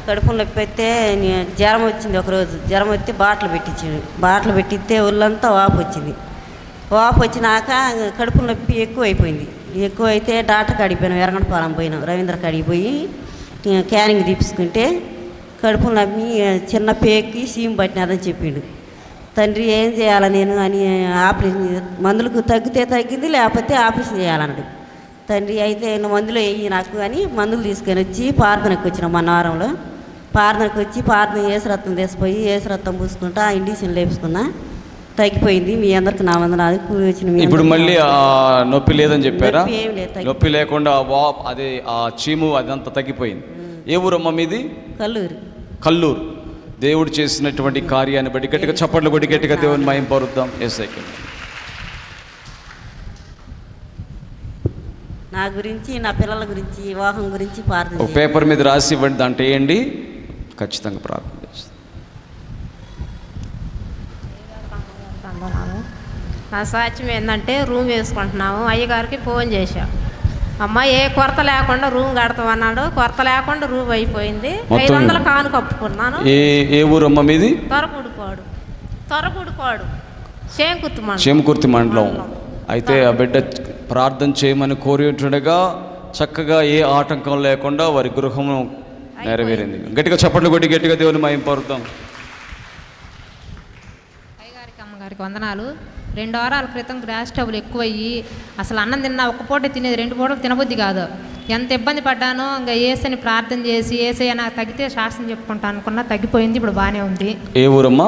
కడుపులో నొప్పి అయితే జ్వరం వచ్చింది. ఒకరోజు జ్వరం వస్తే బాటలు పెట్టించాడు. బాటలు పెట్టిస్తే ఒళ్ళంతా వాపు వచ్చింది. వాపు వచ్చినాక కడుపులో నొప్పి ఎక్కువ అయిపోయింది. ఎక్కువ అయితే డాక్టర్ కాడికి పోయినాం, ఎర్రగొండపాలెం పోయినాం. రవీంద్ర కాడికి పోయి క్యానింగ్ తీపించుకుంటే కడుపులో నొప్పి చిన్న పేక్కి సీమ్ పట్టినదని చెప్పిండు. తండ్రి ఏం చేయాలి నేను అని ఆపరేషన్, మందులకు తగ్గితే తగ్గింది, లేకపోతే ఆపరేషన్ చేయాలన్నాడు. తండ్రి అయితే మందులు వేయి నాకు అని మందులు తీసుకొని వచ్చి ప్రార్థనకు వచ్చినాం. మన వారంలో ప్రార్థనకు వచ్చి ప్రార్థన ఏసురత్నం తీసిపోయి ఏసురత్నం పూసుకుంటా ఇండిషన్ లేపుకున్నా, తగ్గిపోయింది. మీ అందరికి నా వందనాలు. కూలి వచ్చిన ఇప్పుడు మళ్ళీ నొప్పి లేదని చెప్పారా? ఏం లేదు, నొప్పి లేకుండా అదే ఆ చీము అదంతా తగ్గిపోయింది. ఏ ఊరమ్మ మీది? కల్లూరు. కల్లూరు. దేవుడు చేసినటువంటి కార్యాన్ని బట్టి గట్టిగా చప్పట్లు కొట్టి గట్టిగా దేవుని మహిమ పరుద్దాం. యేసయ్యకి నా గురించి, నా పిల్లల గురించి, వివాహం గురించి ప్రార్థన. ఒక పేపర్ మీద రాసి ఇవ్వండి, దాంట్లో వేయండి, ఖచ్చితంగా ప్రార్థన చేస్తాం. నా సాక్ష్యం ఏంటంటే రూమ్ వేసుకుంటున్నాము. అయ్యగారికి ఫోన్ చేశాం, అమ్మ ఏ కొరత లేకుండా రూమ్ కడతామన్నాడు. కొరత లేకుండా రూమ్ అయిపోయింది. 500 కాను కప్పుకున్నాను. ఏ ఊరమ్మ మీది? తొరకుడుకోడు చేమకుర్తి మండలం. అయితే ఆ బిడ్డ ప్రార్థన చేయమని కోరినట్టుగా చక్కగా ఏ ఆటంకం లేకుండా వారి గృహము నెరవేరింది. గట్టిగా చప్పట్లు కొట్టి గట్టిగా దేవుని మహిమ పరుద్దాం. అయ్యగారికి అమ్మగారికి వందనాలు. 2 వారాల క్రితం గ్యాస్ ట్రబుల్ ఎక్కువయ్యి అసలు అన్నం తిన్నా ఒక్క పూట తినేది 2 పూటలు తినబుద్ధి కాదు. ఎంత ఇబ్బంది పడ్డానో ఇంకా ఏసని ప్రార్థన చేసి ఏసయ్య నాకు తగ్గితే శాస్త్రం చెప్పుకుంటా అనుకున్నా, తగ్గిపోయింది. ఇప్పుడు బాగానే ఉంది. ఏ ఊరమ్మా?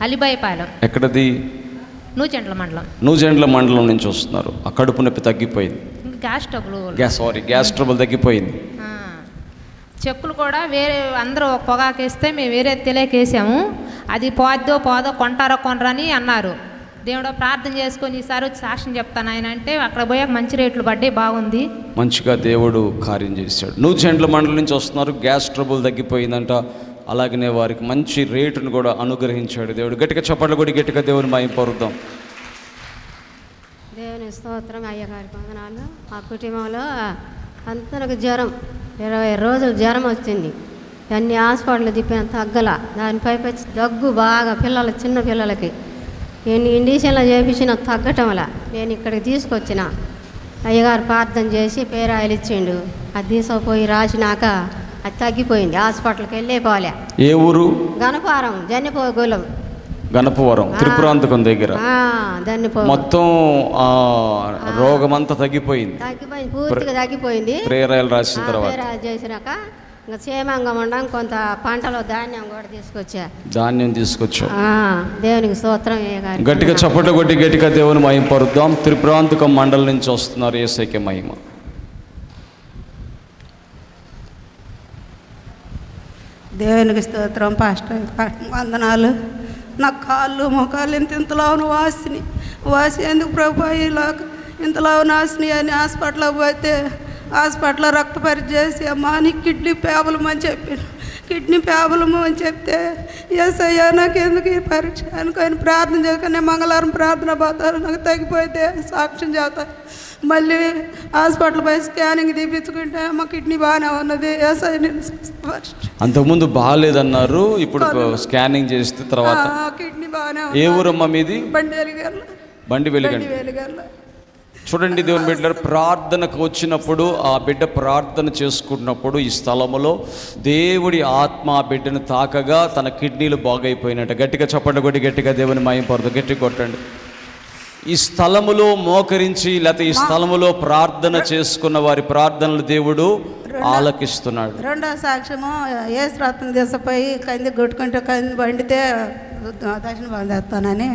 అలిబాయిపాలెం. ఎక్కడది? నూజెండ్ల మండలం నుంచి వస్తున్నారు. ఆ కడుపు నొప్పి తగ్గిపోయింది. గ్యాస్ ట్రబుల్ తగ్గిపోయింది. చెక్కులు కూడా వేరే అందరూ పొగాకేస్తే మేము వేరే తెలియకేసాము. అది పోదో కొంటారో కొనరా అని అన్నారు. దేవుడు ప్రార్థన చేసుకొని ఈసారి వచ్చి సాక్ష్యం చెప్తాను ఆయన అంటే అక్కడ పోయాక మంచి రేట్లు పడ్డాయి, బాగుంది. మంచిగా దేవుడు కార్యం చేశాడు. నూజెండ్ల మండలం నుంచి వస్తున్నారు. గ్యాస్ ట్రబుల్ తగ్గిపోయిందంట. అలాగనే వారికి మంచి రేటును కూడా అనుగ్రహించాడు దేవుడు. గట్టిగా చప్పట్లు కొట్టి గట్టిగా దేవుని మహిమ పరుద్దాం. దేవుని స్తోత్రం. అయ్యగారికి వందనాలు. ఆ కుటుంబంలో అంతనకు జ్వరం 20 రోజులు జ్వరం వచ్చింది. అన్ని హాస్పిటల్ తిప్పిన తగ్గల. దానిపై దగ్గు బాగా చిన్న పిల్లలకి నేను ఇండిషన్లో చేయించిన తగ్గటం వల్ల నేను ఇక్కడికి తీసుకొచ్చిన. అయ్యగారు ప్రార్థన చేసి పేరాయిలు ఇచ్చిండు. అది తీసుకుపోయి రాసినాక అది తగ్గిపోయింది. హాస్పిటల్కి వెళ్ళిపోలే. ఏ ఊరు? గణపవరం గణపవరం త్రిపురాంతకం దగ్గర. మొత్తం రోగం అంతా తగ్గిపోయింది, పూర్తిగా తగ్గిపోయింది. ప్రేరాయలు రాసిన తర్వాత చేసినాక ఇంకా క్షేమంగా ఉండడం. కొంత పంటలో ధాన్యం కూడా తీసుకొచ్చా. దేవునికి స్తోత్రం. గట్టిగా చప్పట్లు కొట్టి గట్టిగా దేవుని మహిమ పరుద్దాం. త్రిపురాంతకం మండలం నుంచి వస్తున్నారు. యేసయ్యకి మహిమ. దేవునికి స్తోత్రం. పాస్టర్ వందనాలు. నా కాళ్ళు మొఖాలు ఇంతలావును వాసి ఎందుకు ప్రభు ఇలా ఇంతలావు నాశని అని హాస్పిటల్కి పోతే హాస్పిటల్లో రక్త పరీక్ష చేసి అమ్మా నీకు కిడ్నీ ప్రాబ్లమ్ అని చెప్పాను. కిడ్నీ ప్రాబ్లమ్ అని చెప్తే యేసయ్యా నాకు ఎందుకు ఈ పరీక్ష అనుకొని ప్రార్థన చేసుకుని మంగళవారం ప్రార్థన పోతారు. నాకు తగ్గిపోతే సాక్ష్యం చేస్తారు. మళ్ళీ హాస్పిటల్ పోయి స్కానింగ్ తీపించుకుంటే మా కిడ్నీ బాగానే ఉన్నది. అంతకుముందు బాగాలేదన్నారు, ఇప్పుడు స్కానింగ్ చేస్తే తర్వాత కిడ్నీ బాగానే. ఏ ఊరమ్మా మీది? బండి వెలిగర్ల. చూడండి దేవుని బిడ్డలారా, ప్రార్థనకు వచ్చినప్పుడు ఆ బిడ్డ ప్రార్థన చేసుకుంటున్నప్పుడు ఈ స్థలములో దేవుడి ఆత్మ ఆ బిడ్డను తాకగా తన కిడ్నీలు బాగైపోయినట్టు. గట్టిగా చప్పట్లు కొట్టి గట్టిగా దేవుని మహిమ పరుద్దాం. గట్టిగా కొట్టండి. ఈ స్థలములో మోకరించి లేకపోతే ఈ స్థలములో ప్రార్థన చేసుకున్న వారి ప్రార్థనలు దేవుడు ఆలకిస్తున్నాడు. రెండో సాక్ష్యము యేసు రత్నం దేశపోయి కంది కొట్టుకుంటే కంది పండితే దర్శనం చేస్తానని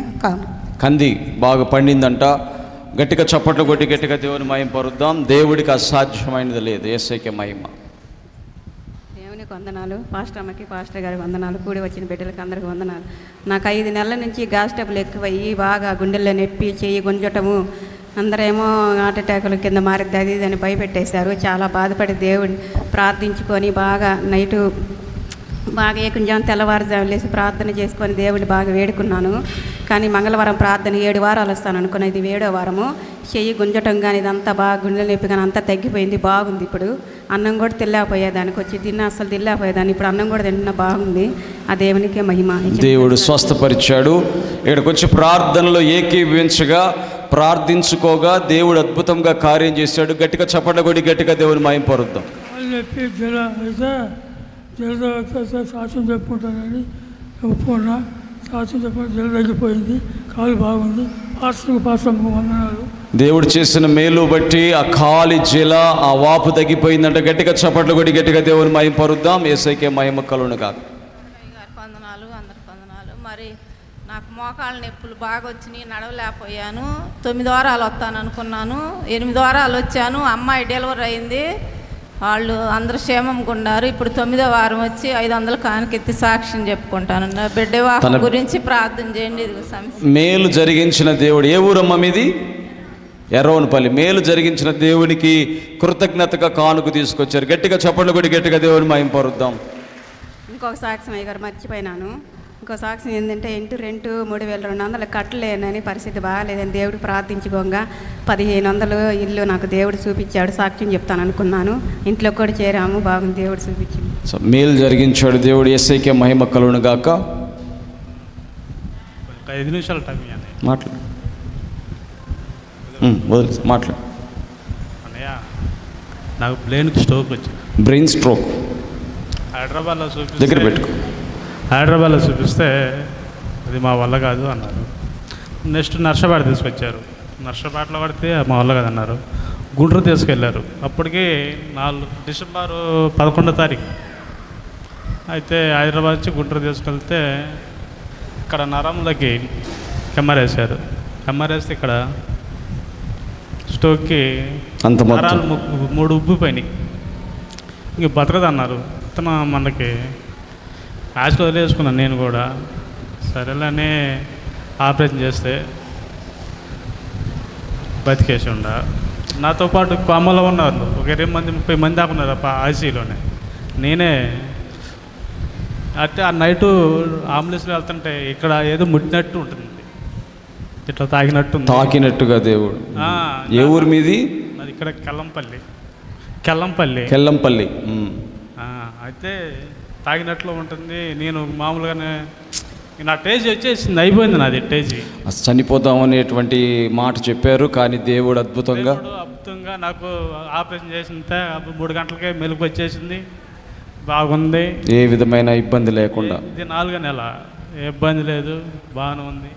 కంది బాగా పండిందంట. గట్టిగా చప్పట్లు కొట్టి గట్టిగా దేవుని మహిమ పరుద్దాం. దేవుడికి అసాధ్యమైనది లేదు. యేసయ్యకి మహిమ. దేవునికి వందనాలు. పాస్టర్ అమ్మకి, పాస్టర్ గారికి వందనాలు. కూడి వచ్చిన బిడ్డలకి అందరికి వందనాలు. నాకు 5 నెలల నుంచి గ్యాస్ ట్రబుల్ ఎక్కువయ్యి బాగా గుండెల్లో నొప్పి, చెయ్యి గుంజటము, అందరేమో హార్ట్ అటాకుల కింద మారిద్ది అది అని భయపెట్టేశారు. చాలా బాధపడి దేవుడిని ప్రార్థించుకొని బాగా నైటు బాగా ఏకుంజాము తెల్లవారుజాము లేచి ప్రార్థన చేసుకొని దేవుడిని బాగా వేడుకున్నాను. కానీ మంగళవారం ప్రార్థన 7 వారాలు వస్తాను అనుకున్నా, ఇది 7వ వారము. చెయ్యి గుంజటం కానీ ఇదంతా బాగా గుండె నొప్పి కానీ అంతా తగ్గిపోయింది, బాగుంది. ఇప్పుడు అన్నం కూడా తినలేకపోయేదానికి వచ్చి అసలు తినలేకపోయేదాన్ని, ఇప్పుడు అన్నం కూడా తింటున్నా, బాగుంది. ఆ దేవునికే మహిమ. దేవుడు స్వస్థపరిచాడు. ఇక్కడికి వచ్చి ప్రార్థనలో ఏకీభవించగా ప్రార్థించుకోగా దేవుడు అద్భుతంగా కార్యం చేశాడు. గట్టిగా చప్పట్లు కొట్టి గట్టిగా దేవుని మహిమ పరుద్దాం. సాక్ష్యం చెప్పుకుంటానని ఒప్పుకున్నా. సాక్ష్యం చెప్పిన జల తగ్గిపోయింది, కాలు బాగుంది. పాస్టర్కు వందనాలు. దేవుడు చేసిన మేలు బట్టి ఆ కాలి జిల ఆ వాపు తగ్గిపోయిందంటే గట్టిగా చప్పట్లు కొట్టి గట్టిగా దేవుని మహిమ పరుద్దాం. యేసయ్యకే మహిమ కలుగును గాక. వందనాలు, అందరికి వందనాలు. మరి నాకు మోకాళ్ళ నొప్పులు బాగా వచ్చినాయి, నడవలేకపోయాను. 9 వారాలు వస్తాను అనుకున్నాను, 8 వారాలు వచ్చాను. అమ్మాయి డెలివరీ అయింది, వాళ్ళు అందరూ క్షేమంగా ఉన్నారు. ఇప్పుడు 9వ వారం వచ్చి 500 కానుకెత్తి సాక్ష్యం చెప్పుకుంటాను. నా బిడ్డ వివాహం గురించి ప్రార్థన చేయండి. ఇది సమస్య. మేలు జరిగించిన దేవుడు. ఏ ఊరమ్మ మీది? ఎర్రవనపల్లి. మేలు జరిగించిన దేవునికి కృతజ్ఞతగా కానుక తీసుకొచ్చారు. గట్టిగా చప్పట్లు కొట్టి గట్టిగా దేవుని మహిమ పరుద్దాం. ఇంకొక సాక్ష్యం అయ్యగారు మర్చిపోయినాను. ఇంకో సాక్ష్యం ఏంటంటే ఇంటి రెంట్ 3200 కట్టలేనని, పరిస్థితి బాగాలేదని దేవుడు ప్రార్థించుకోగా 1500 ఇల్లు నాకు దేవుడు చూపించాడు. సాక్ష్యం చెప్తాను అనుకున్నాను, ఇంట్లో కూడా చేరాము, బాగుంది, దేవుడు చూపించింది. మేలు జరిగించాడు దేవుడు. యేసయ్యకే మహిమ కలుగును గాక. 5 నిమిషాలు టైం మాట్లాడు అన్నయ్య. నాకు బ్రెయిన్కి స్ట్రోక్ వచ్చింది. బ్రెయిన్ స్ట్రోక్ హైదరాబాద్లో దగ్గర పెట్టుకో. హైదరాబాద్లో చూపిస్తే అది మా వల్ల కాదు అన్నారు. నెక్స్ట్ నర్సాపేట తీసుకొచ్చారు. నర్సాపేటలో పడితే మా వల్ల కాదు అన్నారు. గుంటూరు తీసుకెళ్ళారు. అప్పటికి డిసెంబర్ 11వ తారీఖు. అయితే హైదరాబాద్ నుంచి గుంటూరు తీసుకెళ్తే ఇక్కడ నరంలోకి కెమ్మరేసారు. కెమ్మరేస్తే ఇక్కడ స్టోక్కి నరాలు 3 ఉబ్బిపోయినాయి. ఇంక బతకదన్నారు. ఇతను మనకి ఆశలు వదిలేసుకున్నాను నేను కూడా. సరేలనే ఆపరేషన్ చేస్తే బతికేసి ఉండ. నాతో పాటు కోమలో ఉన్నారు ఒక 20 మంది 30 మంది దాకా ఉన్నారు ఐసీలోనే. నేనే అయితే ఆ నైటు అంబులెన్స్లో వెళ్తుంటే ఇక్కడ ఏదో ముట్టినట్టు ఉంటుంది, ఇట్లా తాకినట్టుగా దేవుడు. ఏ ఊరు మీది? అది ఇక్కడ కెల్లంపల్లి. అయితే తాగినట్లు ఉంటుంది. నేను మామూలుగానే నా టేజ్ వచ్చేసింది, అయిపోయింది నాది టేజ్. చనిపోతాం అనేటువంటి మాట చెప్పారు, కానీ దేవుడు అద్భుతంగా నాకు ఆపరేషన్ చేసింటే 3 గంటలకే మెలుగు వచ్చేసింది, బాగుంది, ఏ విధమైన ఇబ్బంది లేకుండా. ఇది 4వ నెల, ఏ ఇబ్బంది లేదు, బాగానే ఉంది.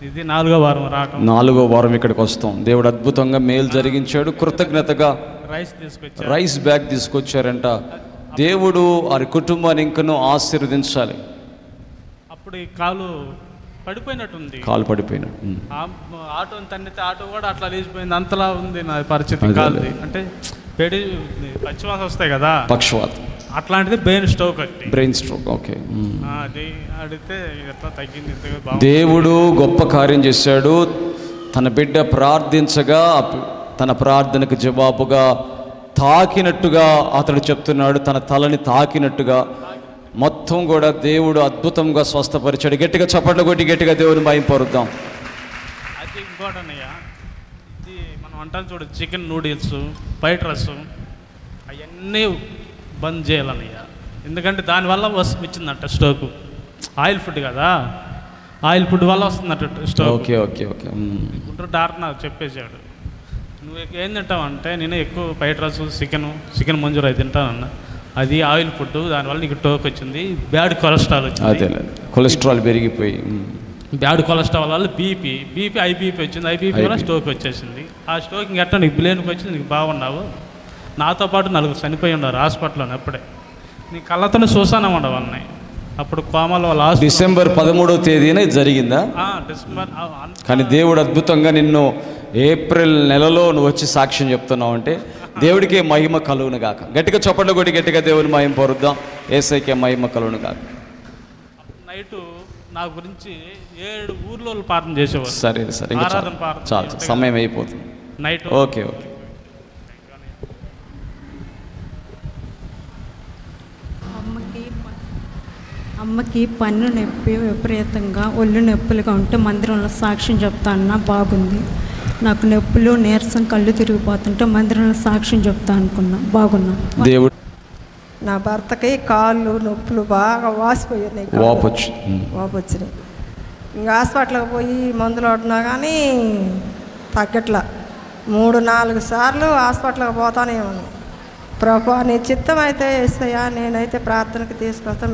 ఇది 4వ వారం రావటం. 4వ వారం ఇక్కడికి వస్తాం. దేవుడు అద్భుతంగా మేలు జరిగించాడు. కృతజ్ఞతగా రైస్ బ్యాగ్ తీసుకొచ్చారంట. దేవుడు వారి కుటుంబాన్ని ఇంకనూ ఆశీర్వదించాలి. అప్పుడు ఈ కాలు పడిపోయినట్టుంది. ఆటోని తన్నితే ఆటో కూడా అట్లా లేచిపోయింది, అంతలా ఉంది నా పరిస్థితి. కాలుది అంటే పచ్చివాస వస్తాయి కదా, పక్షవాతం అట్లాంటిది బ్రెయిన్ స్ట్రోక్. ఓకే. అది అడిగితే ఎట్లా తగ్గింది. దేవుడు గొప్ప కార్యం చేశాడు. తన బిడ్డ ప్రార్థించగా తన ప్రార్థనకు జవాబుగా తాకినట్టుగా అతడు చెప్తున్నాడు. తన తలని తాకినట్టుగా మొత్తం కూడా దేవుడు అద్భుతంగా స్వస్థపరిచాడు. గట్టిగా చప్పట్లు కొట్టి గట్టిగా దేవుని మహిమ పరుద్దాం. అది ఇంకోటి అన్నయ్య, ఇది మనం అంటాం చూడు, చికెన్ నూడిల్స్, ఫ్రైడ్ రైస్ అవన్నీ బంద్ చేయాలన్నయ్య. ఎందుకంటే దానివల్ల వచ్చిందంట స్ట్రోక్. ఆయిల్ ఫుడ్ కదా, ఆయిల్ ఫుడ్ వల్ల వస్తుందట stroke. Okay okay okay. Guntur doctor నాకు చెప్పేశాడు, నువ్వు ఏం తింటావంటే నేను ఎక్కువ ఫ్రైడ్ రైస్, చికెన్ మంజూరు అయితే తింటానన్న. అది ఆయిల్ ఫుడ్, దానివల్ల నీకు స్ట్రోక్ వచ్చింది. బ్యాడ్ కొలెస్ట్రాల్ వచ్చింది, కొలెస్ట్రాల్ పెరిగిపోయి బ్యాడ్ కొలెస్ట్రాల్ వల్ల బీపీ హై బీపీ వచ్చింది. హై బీపీ వల్ల స్ట్రోక్ వచ్చేసింది. ఆ స్ట్రోక్ ఇంకెట్టా నీకు బ్రెయిన్కి వచ్చింది, నీకు బాగున్నావు. నాతో పాటు 4 చనిపోయి ఉన్నారు హాస్పిటల్లోనే. అప్పుడే నీ కళ్ళతోనే చూసానే ఉండవన్నాయి. అప్పుడు కోమలో లాస్ట్ డిసెంబర్ 13వ తేదీన జరిగిందా? డిసెంబర్. కానీ దేవుడు అద్భుతంగా నిన్ను ఏప్రిల్ నెలలో నువ్వు వచ్చి సాక్ష్యం చెప్తున్నావు అంటే దేవుడికే మహిమ కలుగును గాక. గట్టిగా చప్పట్లు కొట్టి గట్టిగా దేవుని మహిమ పొరుద్దాం. యేసయ్యకే మహిమ కలుగును గాక. నైటు నా గురించి 7 ఊర్లో ప్రార్థన చేసేవారు. సరే ఇంకా చాలు, సమయం అయిపోతుంది. Night okay. అమ్మకి పన్ను నొప్పి విపరీతంగా ఒళ్ళు నొప్పులుగా ఉంటే మందిరంలో సాక్ష్యం చెప్తానన్నా బాగుంది. నాకు నొప్పులు నీరసం కళ్ళు తిరిగిపోతుంటే మందిరంలో సాక్ష్యం చెప్తా అనుకున్నా బాగున్నా. దేవుడు నా భర్తకి కాళ్ళు నొప్పులు బాగా వాసిపోయాయి, వాపొచ్చినాయి. ఇంకా హాస్పిటల్కి పోయి మందులు వాడినా కానీ తగ్గట్లా. 3-4 సార్లు హాస్పిటల్కి పోతానే ఉన్నాను. ప్రభా నీ చిత్తం అయితే వేస్తాయా, నేనైతే ప్రార్థనకి తీసుకొస్తాను,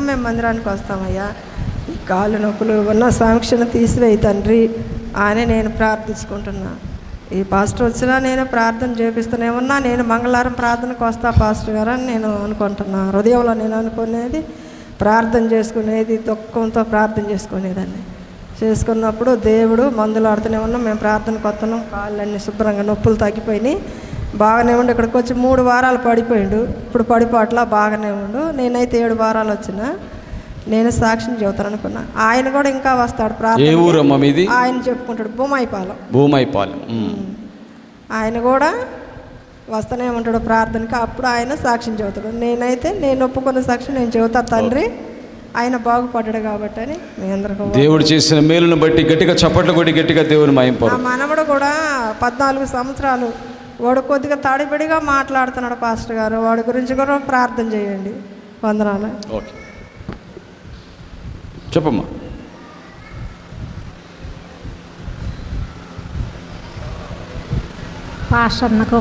మేము మందిరానికి వస్తామయ్యా, ఈ కాళ్ళు నొప్పులు ఉన్న సాంక్షన్ తీసివేయి తండ్రి అని నేను ప్రార్థించుకుంటున్నా. ఈ పాస్టర్ వచ్చినా నేను ప్రార్థన చేపిస్తూనే ఉన్నా. నేను మంగళవారం ప్రార్థనకు వస్తా పాస్టర్ గారు అని నేను అనుకుంటున్నా. హృదయంలో నేను అనుకునేది ప్రార్థన చేసుకునేది, దుఃఖంతో ప్రార్థన చేసుకునేదాన్ని. చేసుకున్నప్పుడు దేవుడు మందులు ఆడుతూనే ఉన్నాం, మేము ప్రార్థనకు వస్తున్నాం. కాళ్ళన్నీ శుభ్రంగా నొప్పులు తగ్గిపోయినాయి, బాగానే ఉండు. ఇక్కడికి వచ్చి 3 వారాలు పడిపోయిండు, ఇప్పుడు పడిపోట్లా బాగానే ఉండు. నేనైతే 7 వారాలు వచ్చినా నేను సాక్ష్యం చెబుతాను అనుకున్నా. ఆయన కూడా ఇంకా వస్తాడు ప్రార్థన. ఆయన చెప్పుకుంటాడు భూమైపాలెం. ఆయన కూడా వస్తూనే ఉంటాడు ప్రార్థనకి, అప్పుడు ఆయన సాక్ష్యం చెబుతాడు. నేనైతే నేను ఒప్పుకున్న సాక్ష్యం నేను చెబుతా తండ్రి, ఆయన బాగుపడ్డాడు కాబట్టి అని మీ అందరికీ. దేవుడు చేసిన మేలును బట్టి గట్టిగా చప్పట్లు కొట్టి గట్టిగా దేవుని మహింపడు. ఆ మనవడు కూడా 14 సంవత్సరాలు, వాడు కొద్దిగా తడిబడిగా మాట్లాడుతున్నాడు పాస్టర్ గారు, వాడి గురించి కూడా ప్రార్థన చేయండి. వందనాలు. ఓకే చెప్పమ్మా.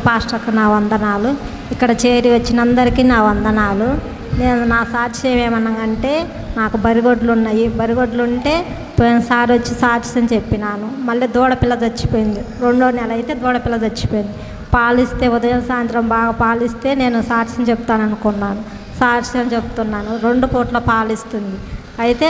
పాస్టర్కు నా వందనాలు. ఇక్కడ చేరి వచ్చిన అందరికీ నా వందనాలు. నేను నా సాక్ష్యం ఏమన్నానంటే, నాకు బరిగొడ్లు ఉన్నాయి. బరిగొడ్లు ఉంటే పోయినసారి వచ్చి సాక్ష్యం చెప్పినాను. మళ్ళీ దూడపిల్ల చచ్చిపోయింది. 2వ నెల అయితే దూడపిల్ల చచ్చిపోయింది. పాలిస్తే ఉదయం సాయంత్రం బాగా పాలిస్తే నేను సాక్ష్యం చెప్తాను అనుకున్నాను. సాక్ష్యం చెప్తున్నాను. 2 పూట్ల పాలిస్తుంది. అయితే